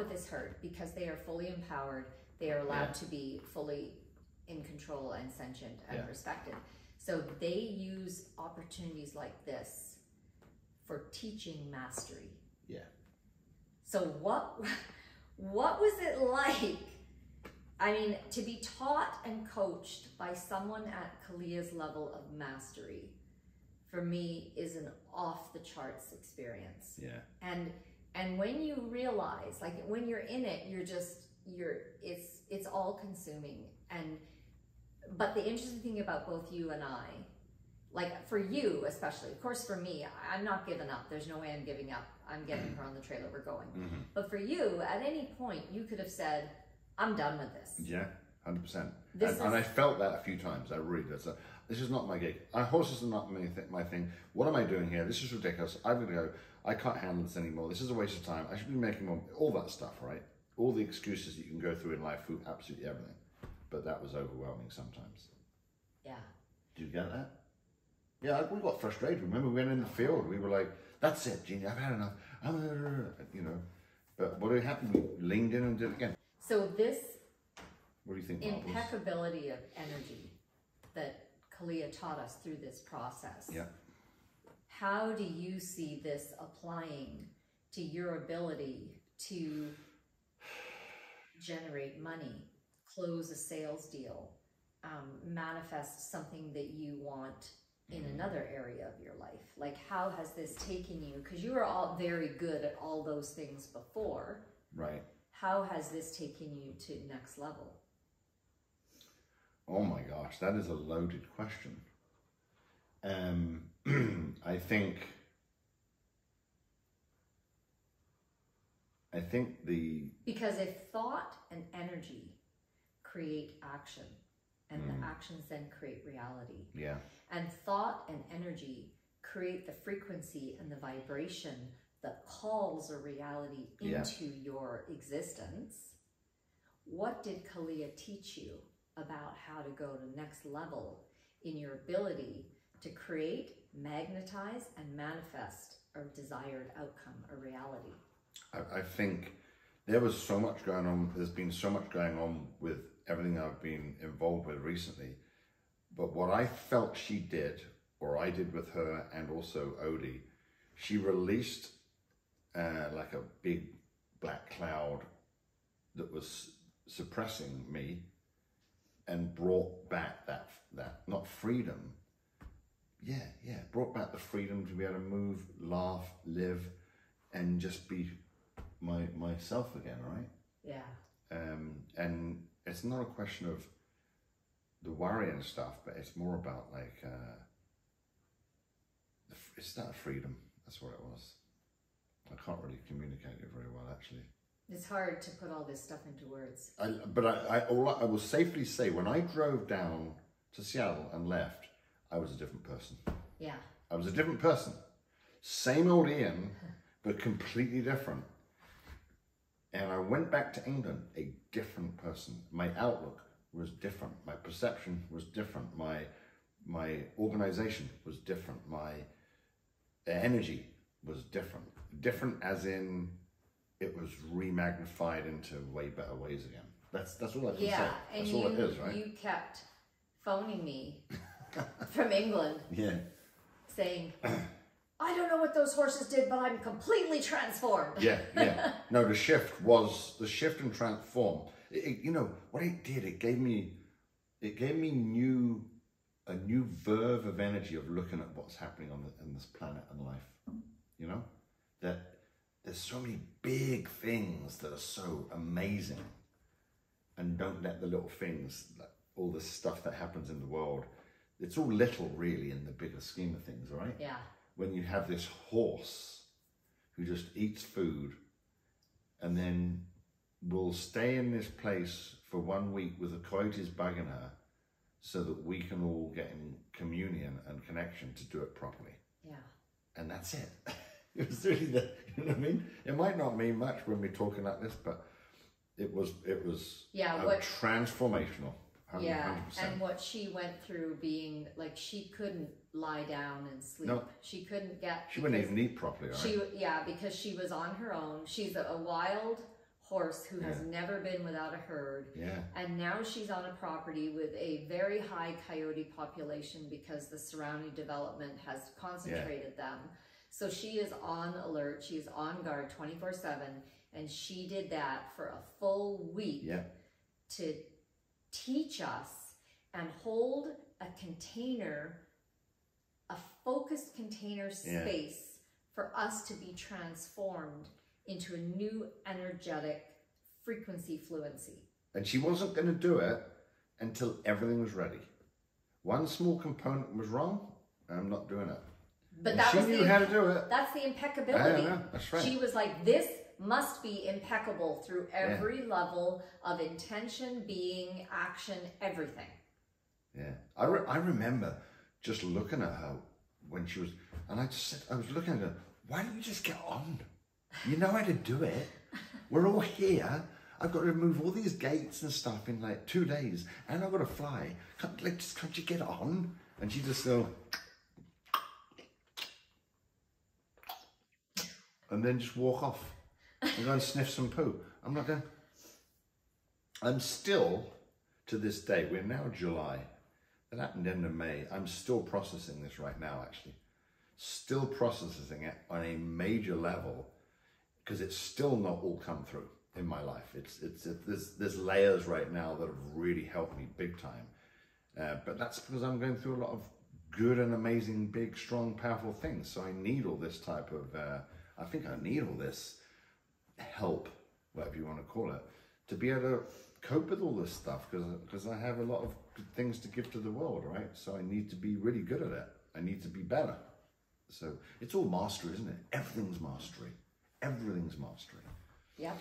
this herd, because they are fully empowered. They are allowed to be fully in control and sentient and respected. So they use opportunities like this for teaching mastery. Yeah. So what was it like? I mean, to be taught and coached by someone at Kaliah's level of mastery, for me, is an off the charts experience. Yeah. And when you realize, like when you're in it, it's all consuming. But the interesting thing about both you and I, like for you especially, of course for me, I'm not giving up. There's no way I'm giving up. I'm getting her on the trailer, we're going. But for you, at any point, you could have said, I'm done with this. Yeah, 100%. And I felt that a few times. I really did. So, this is not my gig. Horses are not my thing. What am I doing here? This is ridiculous. I'm going to go. I can't handle this anymore. This is a waste of time. I should be making more. All that stuff, right? All the excuses that you can go through in life, through absolutely everything. But that was overwhelming sometimes. Yeah. Do you get that? Yeah, we got frustrated. Remember, we went in the field. We were like, that's it, Jeannie, I've had enough. You know. But what happened? We leaned in and did it again. So this, what do you think, impeccability of energy that Kaliah taught us through this process. Yeah. How do you see this applying to your ability to generate money, close a sales deal, manifest something that you want in another area of your life? Like, how has this taken you? Because you were all very good at all those things before. Right. How has this taken you to next level? Oh my gosh, that is a loaded question. I think because if thought and energy create action, and the actions then create reality. Yeah. And thought and energy create the frequency and the vibration that calls a reality into your existence. What did Kaliah teach you about how to go to the next level in your ability to create, magnetize, and manifest a desired outcome, a reality? I think there was so much going on. There's been so much going on with everything I've been involved with recently. But what I felt she did, or I did with her and also Odie, she released like a big black cloud that was suppressing me, and brought back that not freedom. Yeah, brought back the freedom to be able to move, laugh, live, and just be myself again, right? Yeah. And it's not a question of the worry and stuff, but it's more about like it's that freedom. That's what it was. I can't really communicate it very well, actually. It's hard to put all this stuff into words. But I will safely say, when I drove down to Seattle and left, I was a different person. Yeah. I was a different person. Same old Ian, but completely different. And I went back to England a different person. My outlook was different. My perception was different. My organization was different. My energy was different. Different as in it was remagnified into way better ways again. That's all I can say. That's all it is, right? You kept phoning me from England. Yeah. Saying, I don't know what those horses did, but I'm completely transformed. Yeah. No, the shift and transform. You know what it did? It gave me a new verve of energy of looking at what's happening on this planet and life. You know, that there's so many big things that are so amazing, and don't let the little things, like all this stuff that happens in the world, it's all little really in the bigger scheme of things, right? Yeah. When you have this horse who just eats food and then will stay in this place for 1 week with the coyotes bugging her so that we can all get in communion and connection to do it properly. Yeah. And that's it. It was really you know what I mean? It might not mean much when we're talking like this, but it was transformational. 100%. Yeah, and what she went through being, like, she couldn't lie down and sleep. No. She couldn't get... She wouldn't even eat properly, right? Because she was on her own. She's a wild horse who has never been without a herd. Yeah. And now she's on a property with a very high coyote population because the surrounding development has concentrated them. So she is on alert. She is on guard 24/7. And she did that for a full week to teach us and hold a container, a focused container space for us to be transformed into a new energetic frequency fluency. And she wasn't going to do it until everything was ready. One small component was wrong, I'm not doing it. But and that she knew how to do it. That's the impeccability. Yeah, that's right. She was like, this must be impeccable through every level of intention, being, action, everything. Yeah. I remember just looking at her when she was, and I was looking at her, why don't you just get on? You know how to do it. We're all here. I've got to remove all these gates and stuff in like 2 days, and I've got to fly. Can't you get on? And she just go, and then just walk off and go and sniff some poo. I'm not going. I'm still, to this day, we're now July. That happened end of May. I'm still processing this right now, actually. Still processing it on a major level because it's still not all come through in my life. There's layers right now that have really helped me big time. But that's because I'm going through a lot of good and amazing, big, strong, powerful things. So I need all this type of, I think I need all this help, whatever you want to call it, to be able to cope with all this stuff because I have a lot of good things to give to the world, right? So I need to be really good at it. I need to be better. So it's all mastery, isn't it? Everything's mastery. Everything's mastery. Yeah.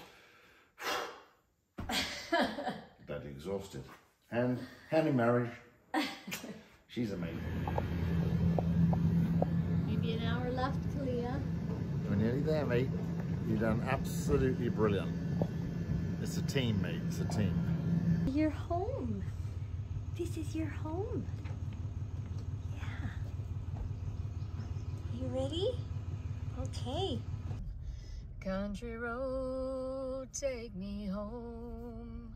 That exhausted. Hand in marriage. She's amazing. Maybe an hour left, Kaliah. We're nearly there, mate. You've done absolutely brilliant. It's a team, mate. It's a team. You're home. This is your home. Yeah. You ready? Okay. Country road, take me home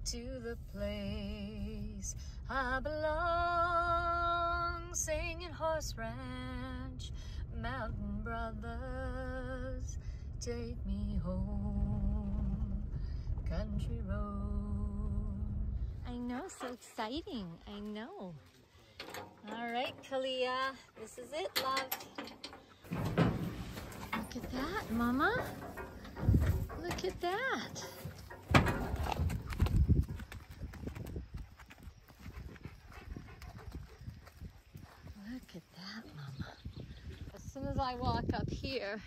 to the place I belong. Singing horse ranch, mountain brothers, take me home. Country road. I know, so exciting. I know. All right, Kaliah, this is it, love. Look at that, Mama. Look at that. Look at that, Mama. As soon as I walk up here,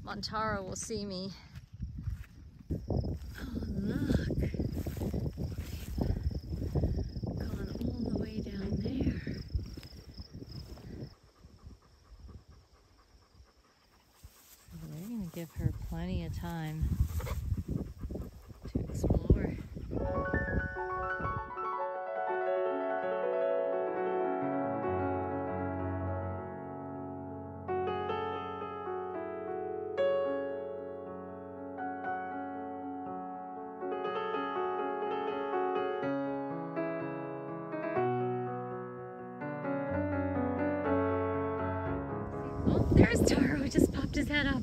Montara will see me. Oh, look. Gone all the way down there. We're going to give her plenty of time. explore. Oh, there's Taro. He just popped his head up.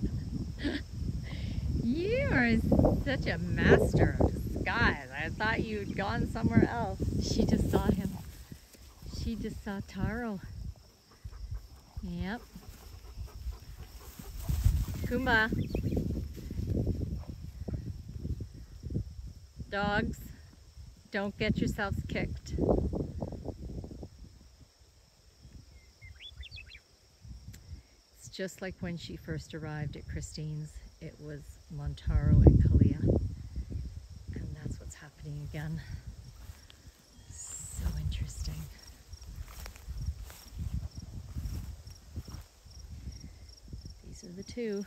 You are such a master of disguise. I thought you'd gone somewhere else. She just saw him. She just saw Taro. Yep. Kumba. Dogs, don't get yourselves kicked. It's just like when she first arrived at Christine's. It was Montaro and Kaliah. And that's what's happening again. So interesting. These are the two.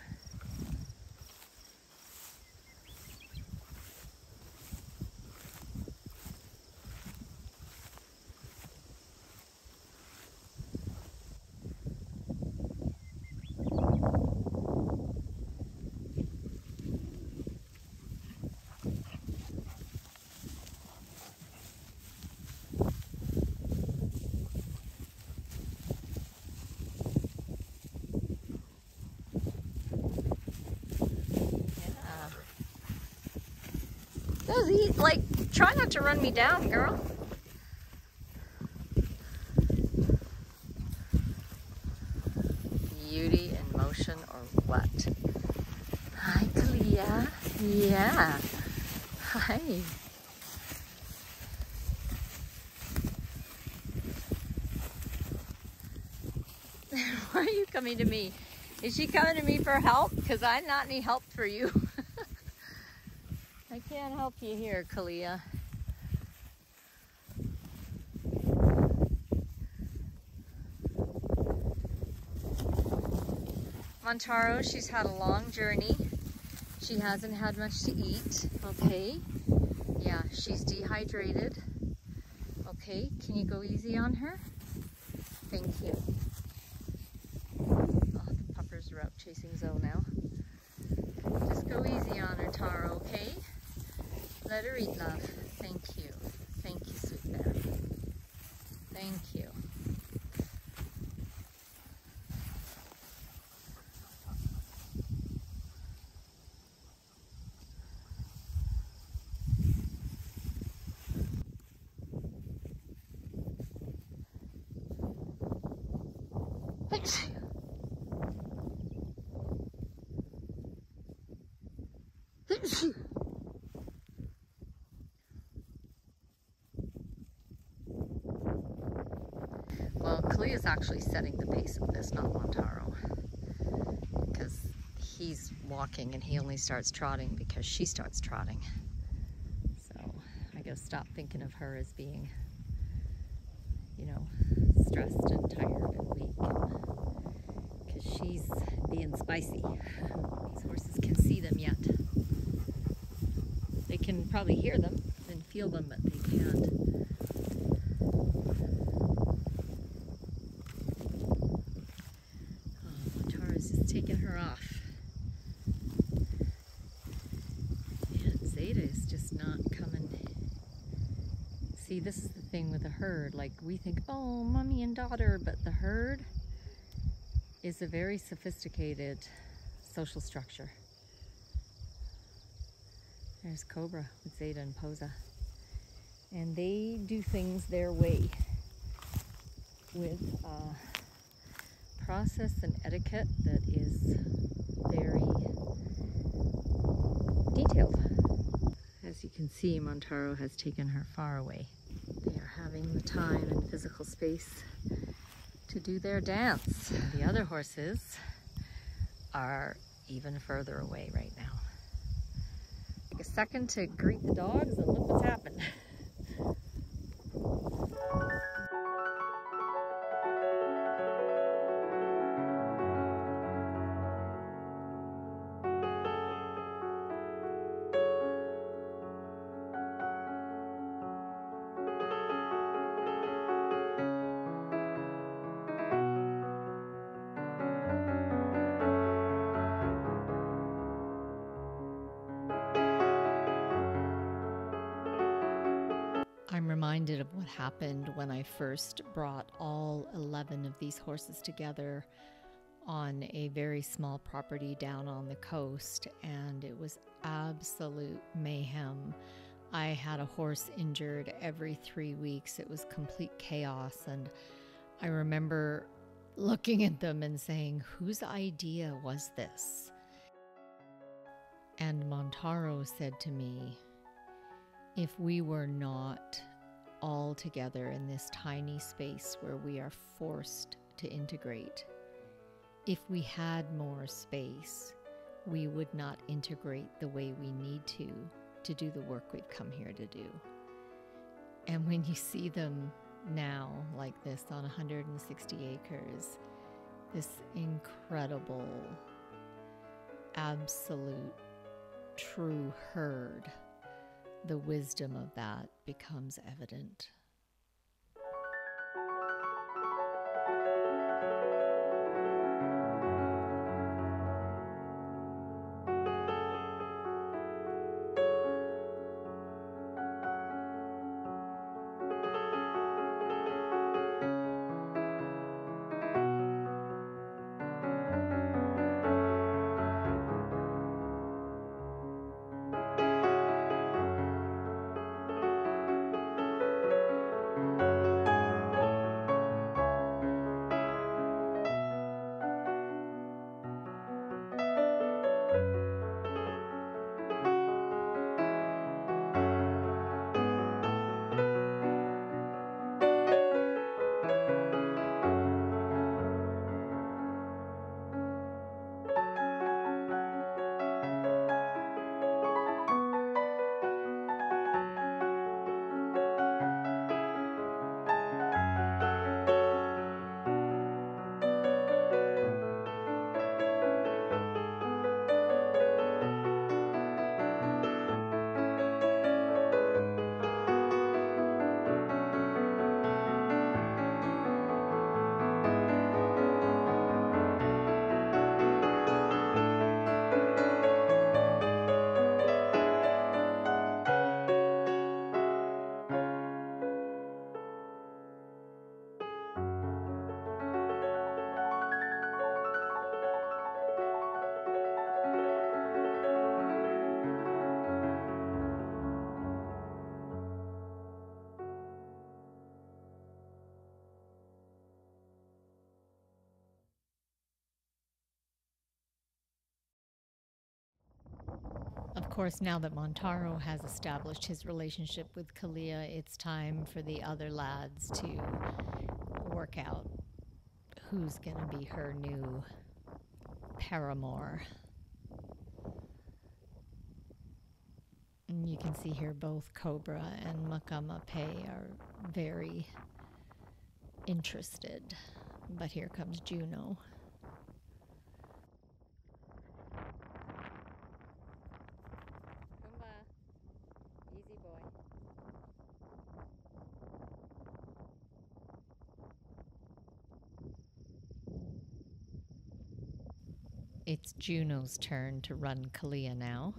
Like, try not to run me down, girl. Beauty in motion or what? Hi, Kaliah. Yeah. Hi. Why are you coming to me? Is she coming to me for help? Because I'm not any help for you. I can't help you here, Kaliah. Montaro, she's had a long journey. She hasn't had much to eat. Okay. Yeah, she's dehydrated. Okay, can you go easy on her? Thank you. Oh, the puppers are out chasing Zoe now. Just go easy on her, Taro, okay? Let her eat, love. Thank you. Thank you, sweet bear. Thank you. Well, Kaliah's actually setting the pace of this, not Montaro. Because he's walking and he only starts trotting because she starts trotting. So I gotta stop thinking of her as being, you know, stressed and tired and weak. Because she's being spicy. These horses can see them yet. They can probably hear them and feel them, but they can't. Taking her off. And Zeta is just not coming. See, this is the thing with a herd. Like, we think, oh, mommy and daughter, but the herd is a very sophisticated social structure. There's Cobra with Zeta and Posa. And they do things their way with process and etiquette that is very detailed. As you can see, Montaro has taken her far away. They are having the time and physical space to do their dance. The other horses are even further away right now. Take a second to greet the dogs and look what's happened. reminded of what happened when I first brought all 11 of these horses together on a very small property down on the coast, and it was absolute mayhem. I had a horse injured every 3 weeks. It was complete chaos, and I remember looking at them and saying, whose idea was this? And Montaro said to me, if we were not all together in this tiny space where we are forced to integrate, if we had more space, we would not integrate the way we need to do the work we've come here to do. And when you see them now like this on 160 acres, this incredible, absolute, true herd, the wisdom of that becomes evident. Of course, now that Montaro has established his relationship with Kaliah, it's time for the other lads to work out who's going to be her new paramour. And you can see here both Cobra and Makamape are very interested. But here comes Juno. Easy boy. It's Juno's turn to run Kaliah now.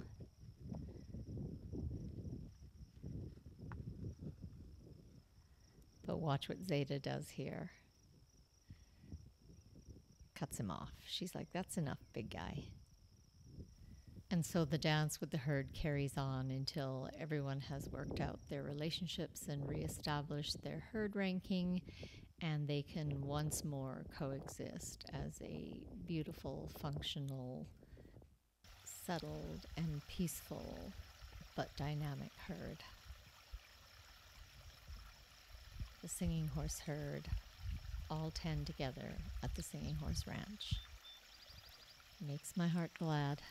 But watch what Zeta does here. Cuts him off. She's like, that's enough, big guy. And so the dance with the herd carries on until everyone has worked out their relationships and reestablished their herd ranking, and they can once more coexist as a beautiful, functional, settled, and peaceful, but dynamic herd. The Singing Horse herd, all 10 together at the Singing Horse Ranch. Makes my heart glad.